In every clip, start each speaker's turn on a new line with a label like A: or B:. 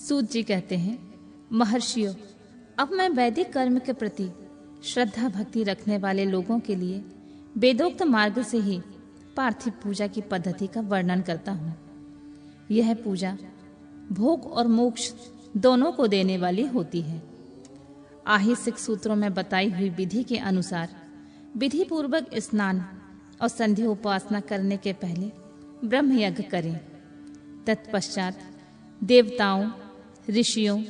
A: सूत जी कहते हैं, महर्षियों, अब मैं वैदिक कर्म के प्रति श्रद्धा भक्ति रखने वाले लोगों के लिए वेदोक्त मार्ग से ही पार्थिव पूजा की पद्धति का वर्णन करता हूँ। यह पूजा भोग और मोक्ष दोनों को देने वाली होती है। आहिसिक सूत्रों में बताई हुई विधि के अनुसार विधि पूर्वक स्नान और संध्या उपासना करने के पहले ब्रह्म यज्ञ करें। तत्पश्चात देवताओं, ऋषियों,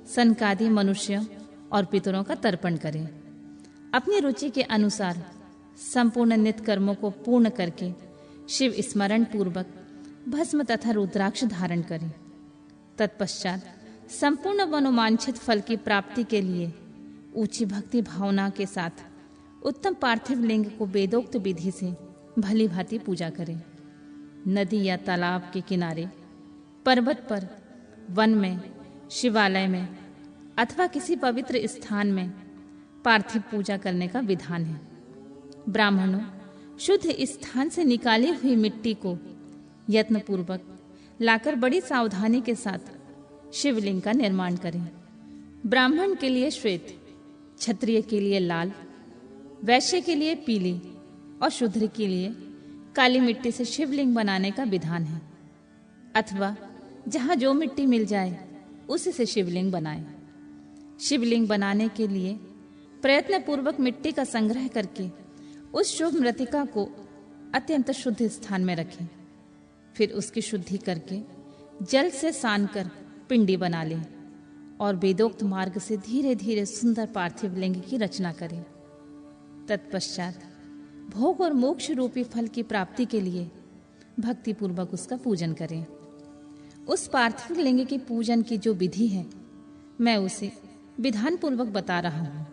A: सनकादि मनुष्यों और पितरों का तर्पण करें। अपनी रुचि के अनुसार संपूर्ण नित्य कर्मों को पूर्ण करके शिव स्मरण पूर्वक भस्म तथा रुद्राक्ष धारण करें। तत्पश्चात संपूर्ण मनोवांछित फल की प्राप्ति के लिए ऊंची भक्ति भावना के साथ उत्तम पार्थिव लिंग को वेदोक्त विधि से भली भांति पूजा करें। नदी या तालाब के किनारे, पर्वत पर, वन में, शिवालय में अथवा किसी पवित्र स्थान में पार्थिव पूजा करने का विधान है। ब्राह्मणों, शुद्ध स्थान से निकाली हुई मिट्टी को यत्नपूर्वक लाकर बड़ी सावधानी के साथ शिवलिंग का निर्माण करें। ब्राह्मण के लिए श्वेत, क्षत्रिय के लिए लाल, वैश्य के लिए पीली और शूद्र के लिए काली मिट्टी से शिवलिंग बनाने का विधान है। अथवा जहां जो मिट्टी मिल जाए उसी से शिवलिंग बनाएं। शिवलिंग बनाने के लिए प्रयत्न पूर्वक मिट्टी का संग्रह करके उस शुभ मृतिका को अत्यंत शुद्ध स्थान में रखें। फिर उसकी शुद्धि करके जल से सान कर पिंडी बना लें और वेदोक्त मार्ग से धीरे धीरे सुंदर पार्थिव लिंग की रचना करें। तत्पश्चात भोग और मोक्ष रूपी फल की प्राप्ति के लिए भक्ति पूर्वक उसका पूजन करें। उस पार्थिव लिंग के पूजन की जो विधि है, मैं उसे विधान पूर्वक बता रहा हूं।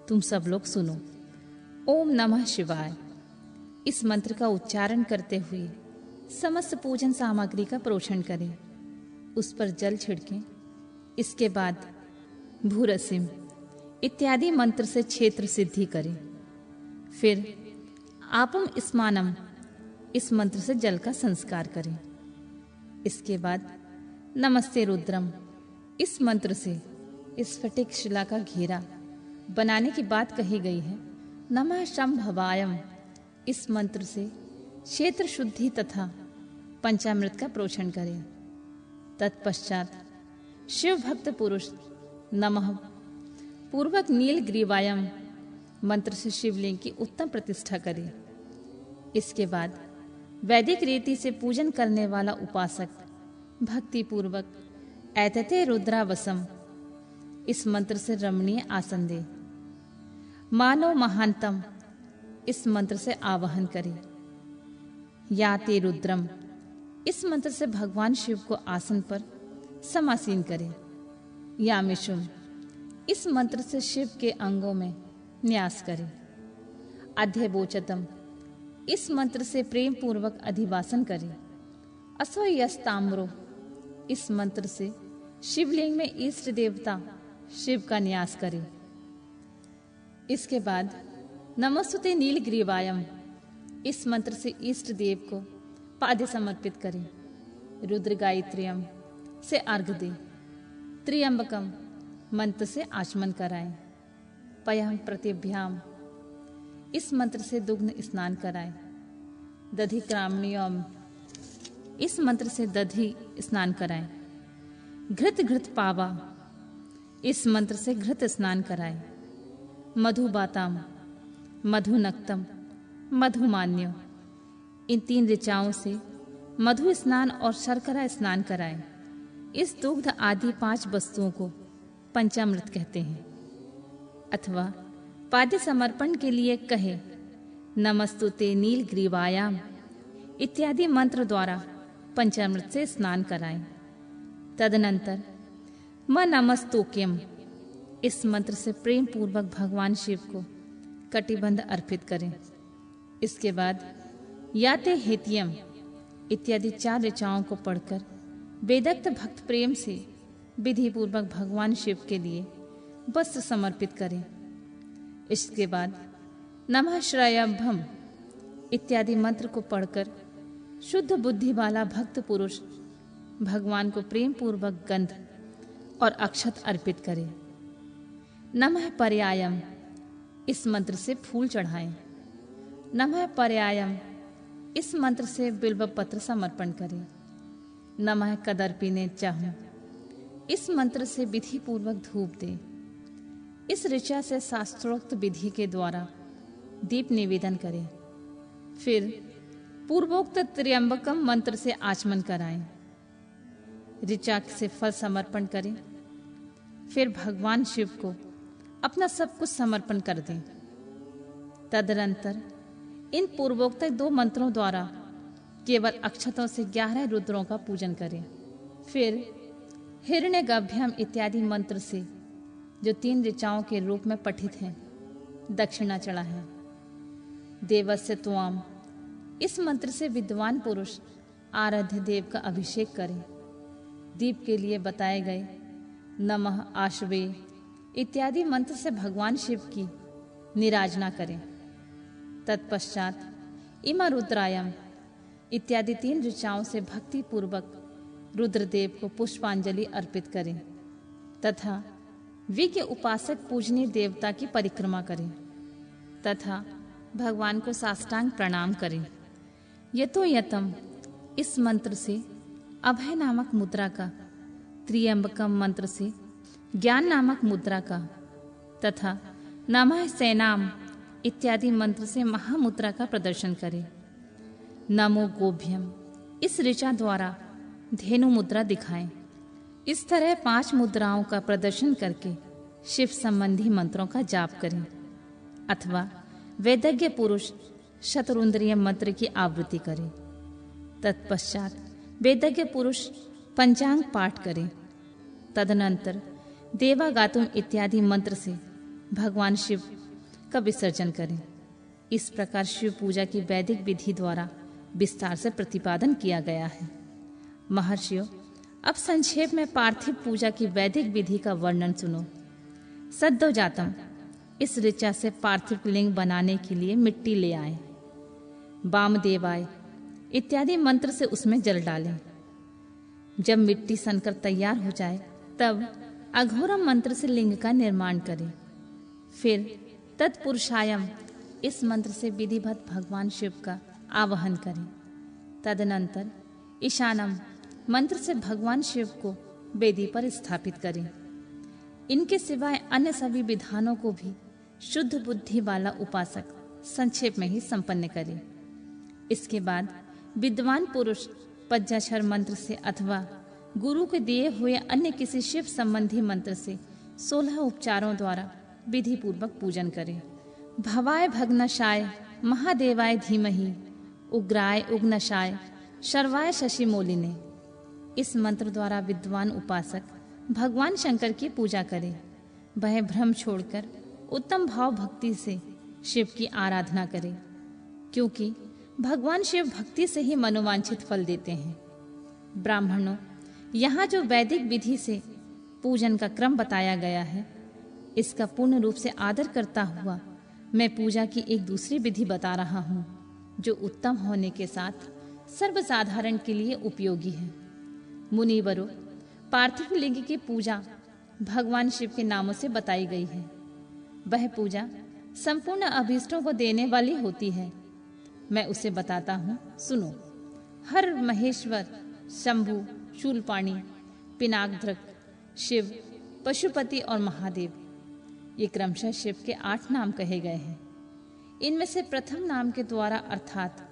A: तुम सब लोग सुनो। ओम नमः शिवाय इस मंत्र का उच्चारण करते हुए समस्त पूजन सामग्री का प्रोक्षण करें। उस पर जल छिड़कें। इसके बाद भूरसिम इत्यादि मंत्र से क्षेत्र सिद्धि करें। फिर आपम स्मानम इस मंत्र से जल का संस्कार करें। इसके बाद नमस्ते रुद्रम इस मंत्र से स्फटिक शिला का घेरा बनाने की बात कही गई है। नमः शंभवायम इस मंत्र से क्षेत्र शुद्धि तथा पंचामृत का प्रोक्षण करें। तत्पश्चात शिव भक्त पुरुष नमः पूर्वक नील ग्रीवायम मंत्र से शिवलिंग की उत्तम प्रतिष्ठा करें। इसके बाद वैदिक रीति से पूजन करने वाला उपासक भक्ति पूर्वक ऐतते रुद्रावसम इस मंत्र से रमणीय आसन दे। मानो महानतम इस मंत्र से आवाहन करे। याते रुद्रम इस मंत्र से भगवान शिव को आसन पर समासीन करे। यामिशुम इस मंत्र से शिव के अंगों में न्यास करे। अध्यबोचतम इस मंत्र से प्रेम पूर्वक अधिवासन करे। असोयस्ताम्रो इस मंत्र से शिवलिंग में इष्ट देवता शिव का न्यास करे। इसके बाद नमस्तुते नीलग्रीवायम इस मंत्र से इष्ट देव को पाद्य समर्पित करें। रुद्र गायत्र्यम से अर्घ दे। त्र्यंबकम मंत्र से आचमन कराएं। पयम प्रतिभ्याम इस मंत्र से दुग्ध स्नान कराएं। दधि क्रामणीयम इस मंत्र से दधि स्नान कराएं। घृत घृत पावा इस मंत्र से घृत स्नान कराएं। मधुबाताम, मधुनक्तम, मधुमान्यो इन 3 ऋचाओं से मधु स्नान और शर्करा स्नान कराएं। इस दुग्ध आदि 5 वस्तुओं को पंचामृत कहते हैं। अथवा पाद्य समर्पण के लिए कहे नमस्तुते नीलग्रीवायाम इत्यादि मंत्र द्वारा पंचामृत से स्नान कराएं। तदनंतर म नमस्तोक्यम इस मंत्र से प्रेम पूर्वक भगवान शिव को कटिबंध अर्पित करें। इसके बाद याते हेतियम इत्यादि 4 ऋचाओं को पढ़कर वेदक्त भक्त प्रेम से विधि पूर्वक भगवान शिव के लिए वस्त्र समर्पित करें। इसके बाद नमः श्रयभम इत्यादि मंत्र को पढ़कर शुद्ध बुद्धि वाला भक्त पुरुष भगवान को प्रेम पूर्वक गंध और अक्षत अर्पित करें। नमः पर्यायम इस मंत्र से फूल चढ़ाएं। नमः पर्यायम इस मंत्र से बिल्व पत्र समर्पण करें। नमः कदर्पिने चाहूं इस मंत्र से विधि पूर्वक धूप दें। इस ऋचा से शास्त्रोक्त विधि के द्वारा दीप निवेदन करें। फिर पूर्वोक्त त्र्यंबकम मंत्र से आचमन कराएं। ऋचा से फल समर्पण करें। फिर भगवान शिव को अपना सब कुछ समर्पण कर दें। तदनंतर इन पूर्वोक्त 2 मंत्रों द्वारा केवल अक्षतों से 11 रुद्रों का पूजन करें। फिर हिरण्यगभ्यम इत्यादि मंत्र से जो 3 ऋचाओं के रूप में पठित हैं दक्षिणा चढ़ाएं। देवस्य त्वाम इस मंत्र से विद्वान पुरुष आराध्य देव का अभिषेक करें। दीप के लिए बताए गए नमः आशवे इत्यादि मंत्र से भगवान शिव की निराजना करें। तत्पश्चात इमा रुद्रायम इत्यादि 3 ऋचाओं से भक्ति पूर्वक रुद्रदेव को पुष्पांजलि अर्पित करें तथा विज्ञ उपासक पूजनीय देवता की परिक्रमा करें तथा भगवान को साष्टांग प्रणाम करें। यतोयतम इस मंत्र से अभय नामक मुद्रा का, त्र्यंबकम मंत्र से ज्ञान नामक मुद्रा का तथा नमः सेनाम इत्यादि मंत्र से महामुद्रा का प्रदर्शन करें। नमो गोभ्यम इस ऋचा द्वारा धेनु मुद्रा दिखाएं। इस तरह 5 मुद्राओं का प्रदर्शन करके शिव संबंधी मंत्रों का जाप करें अथवा वेदज्ञ पुरुष शतरुंद्रिय मंत्र की आवृत्ति करें। तत्पश्चात वेदज्ञ पुरुष पंचांग पाठ करें। तदनंतर देवागातुम इत्यादि मंत्र से भगवान शिव का विसर्जन करें। इस प्रकार शिव पूजा की वैदिक विधि द्वारा विस्तार से प्रतिपादन किया गया है। महर्षियों, अब संक्षेप में पार्थिव पूजा की वैदिक विधि का वर्णन सुनो। सद्योजातम इस ऋचा से पार्थिव लिंग बनाने के लिए मिट्टी ले आए। वामदेवाय इत्यादि मंत्र से उसमें जल डालें। जब मिट्टी सनकर तैयार हो जाए तब अघोरम मंत्र से लिंग का निर्माण करें। फिर तत्पुरुषायम इस मंत्र से विधिवत भगवान शिव का आवाहन करें। तदनंतर ईशानम मंत्र से भगवान शिव को वेदी पर स्थापित करें। इनके सिवाय अन्य सभी विधानों को भी शुद्ध बुद्धि वाला उपासक संक्षेप में ही संपन्न करे। इसके बाद विद्वान पुरुष पंचाक्षर मंत्र से अथवा गुरु के दिए हुए अन्य किसी शिव संबंधी मंत्र से 16 उपचारों द्वारा विधि पूर्वक पूजन करें। भवाय भग्नशाय महादेवाय धीमहि उग्राय उग्नशाय शर्वाय शशिमोलिने इस मंत्र द्वारा विद्वान उपासक भगवान शंकर की पूजा करे। वह भ्रम छोड़कर उत्तम भाव भक्ति से शिव की आराधना करे, क्योंकि भगवान शिव भक्ति से ही मनोवांछित फल देते हैं। ब्राह्मणों, यहाँ जो वैदिक विधि से पूजन का क्रम बताया गया है, इसका पूर्ण रूप से आदर करता हुआ मैं पूजा की एक दूसरी विधि बता रहा हूँ, जो उत्तम होने के साथ सर्वसाधारण के लिए उपयोगी है। मुनिवरों, पार्थिव लिंग की पूजा भगवान शिव के नामों से बताई गई है। वह पूजा संपूर्ण अभीष्टों को देने वाली होती है। मैं उसे बताता हूँ, सुनो। हर महेश्वर, शंभु, शूलपाणी, पिनाकधृक, शिव, पशुपति और महादेव, ये क्रमशः शिव के 8 नाम कहे गए हैं। इनमें से प्रथम नाम के द्वारा अर्थात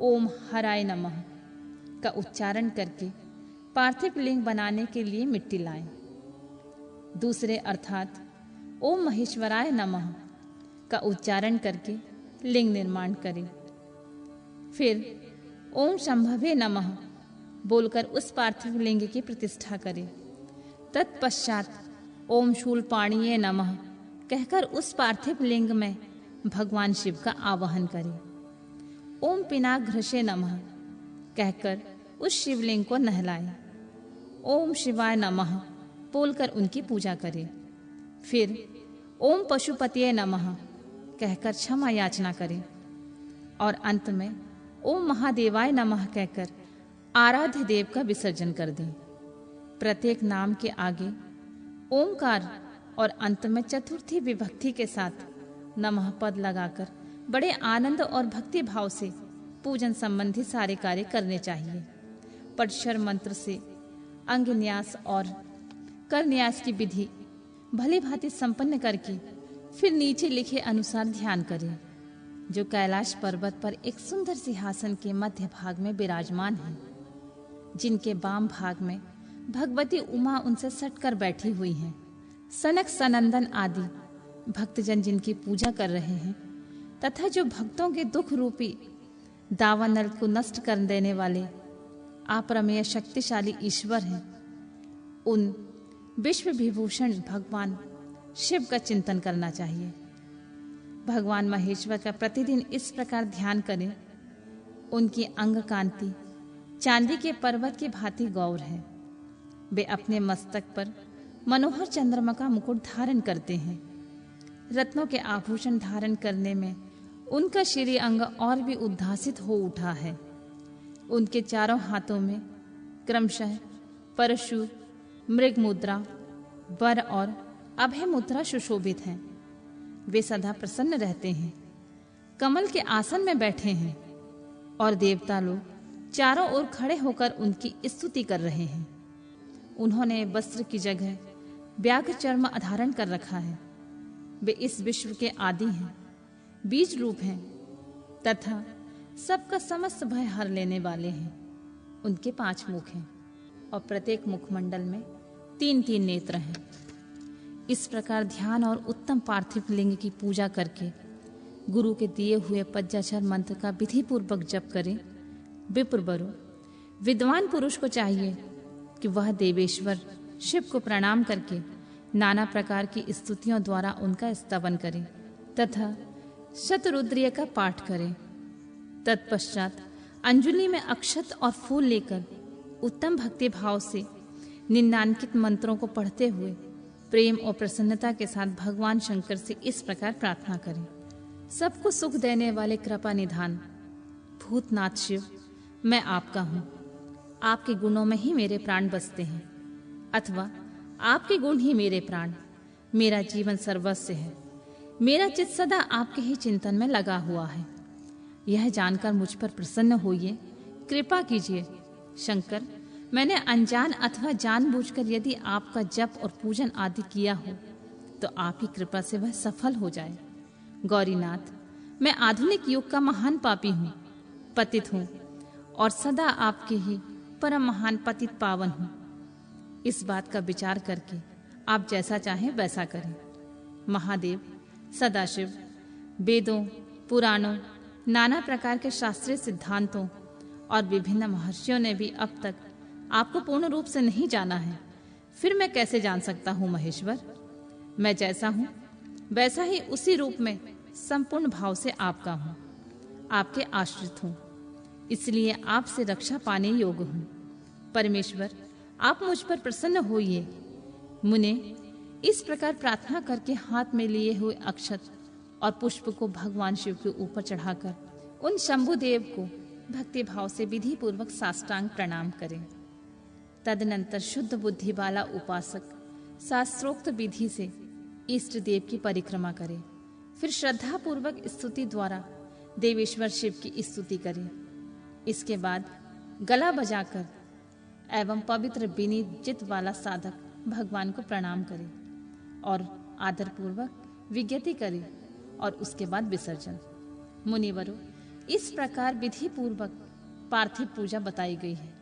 A: ओम हराय नमः का उच्चारण करके पार्थिव लिंग बनाने के लिए मिट्टी लाएं। दूसरे अर्थात ओम महेश्वराय नमः का उच्चारण करके लिंग निर्माण करें। फिर ओम शंभवे नमः बोलकर उस पार्थिव लिंग की प्रतिष्ठा करें। तत्पश्चात ओम शूलपाणिये नमः कहकर उस पार्थिव लिंग में भगवान शिव का आवाहन करें। ओम पिनाकघ्रशे नमः कहकर उस शिवलिंग को नहलाएं। ओम शिवाय नमः बोलकर उनकी पूजा करें। फिर ओम पशुपतिये नमः कहकर क्षमा याचना करें और अंत में ओम महादेवाय नमः कहकर आराध्य देव का विसर्जन कर दें। प्रत्येक नाम के आगे ओंकार और अंत में चतुर्थी विभक्ति के साथ नमः पद लगाकर बड़े आनंद और भक्ति भाव से पूजन संबंधी सारे कार्य करने चाहिए। पटशर मंत्र से अंग न्यास और कर न्यास की विधि भली भांति संपन्न करके फिर नीचे लिखे अनुसार ध्यान करें, जो कैलाश पर्वत पर एक सुंदर सिंहासन के मध्य भाग में विराजमान है, जिनके वाम भाग में भगवती उमा उनसे सटकर बैठी हुई हैं। सनक सनंदन आदि भक्तजन जिनकी पूजा कर रहे हैं तथा जो भक्तों के दुख रूपी दावानल को नष्ट कर देने वाले अप्रमेय शक्तिशाली ईश्वर हैं, उन विश्व विभूषण भगवान शिव का चिंतन करना चाहिए। भगवान महेश्वर का प्रतिदिन इस प्रकार ध्यान करें। उनकी अंग कांति चांदी के पर्वत की भांति गौर है। वे अपने मस्तक पर मनोहर चंद्रमा का मुकुट धारण करते हैं। रत्नों के आभूषण धारण करने में उनका श्री अंग और भी उद्भासित हो उठा है। उनके चारों हाथों में क्रमशः परशु, मृग मुद्रा, वर और अभय मुद्रा सुशोभित हैं। वे सदा प्रसन्न रहते हैं, कमल के आसन में बैठे हैं और देवता लोग चारों ओर खड़े होकर उनकी स्तुति कर रहे हैं। उन्होंने वस्त्र की जगह व्याघ्र चर्म धारण कर रखा है। वे इस विश्व के आदि हैं, बीज रूप हैं तथा सबका समस्त भय हर लेने वाले हैं। उनके 5 मुख हैं और प्रत्येक मुखमंडल में 3-3 नेत्र हैं। इस प्रकार ध्यान और उत्तम पार्थिव लिंग की पूजा करके गुरु के दिए हुए पंचाक्षर मंत्र का विधि पूर्वक जप करें। विप्रवरो, विद्वान पुरुष को चाहिए कि वह देवेश्वर शिव को प्रणाम करके नाना प्रकार की स्तुतियों द्वारा उनका स्तवन करें तथा शतरुद्रीय का पाठ करें। तत्पश्चात अंजलि में अक्षत और फूल लेकर उत्तम भक्ति भाव से निम्नांकित मंत्रों को पढ़ते हुए प्रेम और प्रसन्नता के साथ भगवान शंकर से इस प्रकार प्रार्थना करें। सबको सुख देने वाले कृपा निधान भूतनाथ शिव, मैं आपका हूँ। आपके गुणों में ही मेरे प्राण बसते हैं, अथवा आपके गुण ही मेरे प्राण। मेरा जीवन सर्वस्व है। मेरा चित्त सदा आपके ही चिंतन में लगा हुआ है। यह जानकर मुझ पर प्रसन्न होइए, कृपा कीजिए। शंकर, मैंने अनजान अथवा जानबूझकर यदि आपका जप और पूजन आदि किया हो तो आप ही कृपा से वह सफल हो जाए। गौरीनाथ, मैं आधुनिक युग का महान पापी हूँ, पतित हूँ और सदा आपके ही परम महान पतित पावन हूँ। इस बात का विचार करके आप जैसा चाहें वैसा करें। महादेव, सदाशिव, वेदों, पुराणों, नाना प्रकार के शास्त्रीय सिद्धांतों और विभिन्न महर्षियों ने भी अब तक आपको पूर्ण रूप से नहीं जाना है। फिर मैं कैसे जान सकता हूँ महेश्वर? मैं जैसा हूँ वैसा ही उसी रूप में संपूर्ण भाव से आपका हूँ, आपके आश्रित हूँ, इसलिए आपसे रक्षा पाने योग्य हूँ। परमेश्वर, आप मुझ पर प्रसन्न होइए। मुने इस प्रकार प्रार्थना करके हाथ में लिए हुए अक्षत और पुष्प को भगवान शिव के ऊपर चढ़ाकर उन शंभुदेव को भक्ति भाव से विधि पूर्वक साष्टांग प्रणाम करें। तदनंतर शुद्ध बुद्धि वाला उपासक शास्त्रोक्त विधि से इष्ट देव की परिक्रमा करे। फिर श्रद्धा पूर्वक स्तुति द्वारा देवेश्वर शिव की स्तुति करें। इसके बाद गला बजाकर एवं पवित्र विनीत चित्त वाला साधक भगवान को प्रणाम करे और आदर पूर्वक विज्ञति करे और उसके बाद विसर्जन। मुनिवरों, इस प्रकार विधि पूर्वक पार्थिव पूजा बताई गई है।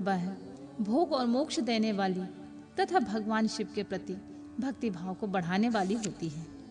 A: वह भोग और मोक्ष देने वाली तथा भगवान शिव के प्रति भक्ति भाव को बढ़ाने वाली होती है।